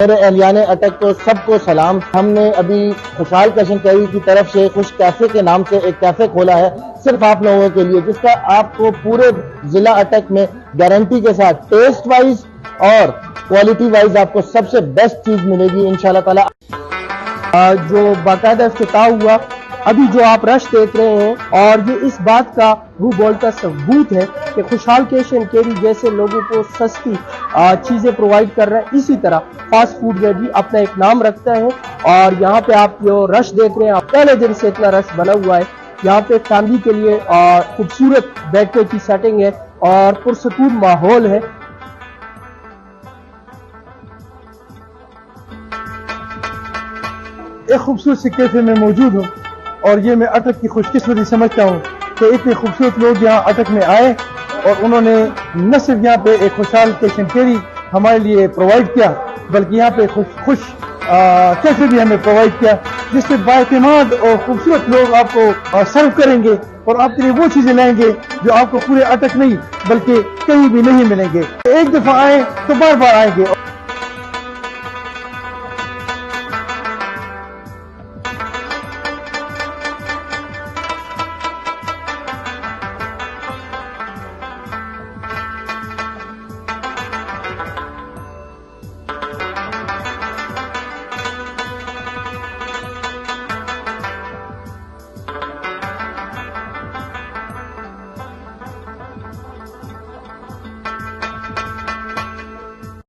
मेरे एहलियान अटक को सबको सलाम। हमने अभी खुशहाल कैशन कैरी की तरफ से खुश कैफे के नाम से एक कैफे खोला है सिर्फ आप लोगों के लिए, जिसका आपको पूरे जिला अटक में गारंटी के साथ टेस्ट वाइज और क्वालिटी वाइज आपको सबसे बेस्ट चीज मिलेगी इंशाल्लाह ताला। जो बाकायदा इफ्तिताह हुआ, अभी जो आप रश देख रहे हैं, और ये इस बात का रूह बोलता सबूत है कि खुशहाल कैश एंड कैरी जैसे लोगों को सस्ती चीजें प्रोवाइड कर रहा है, इसी तरह फास्ट फूड में भी अपना एक नाम रखता है। और यहाँ पे आप जो रश देख रहे हैं, पहले दिन से इतना रश बना हुआ है। यहाँ पे फैमिली के लिए खूबसूरत बैठने की सेटिंग है और पुरसकून माहौल है। एक खूबसूरत से कैफे में मौजूद हूँ और ये मैं अटक की खुशकिस्मती समझता हूँ कि इतने खूबसूरत लोग यहाँ अटक में आए और उन्होंने न सिर्फ यहाँ पे एक खुशहाल कैश एंड कैरी हमारे लिए प्रोवाइड किया, बल्कि यहाँ पे खुश कैफे भी हमें प्रोवाइड किया, जिससे बाएतमाद और खूबसूरत लोग आपको सर्व करेंगे और आपके लिए वो चीजें लाएंगे जो आपको पूरे अटक नहीं बल्कि कहीं भी नहीं मिलेंगे। एक दफा आए तो बार बार आएंगे।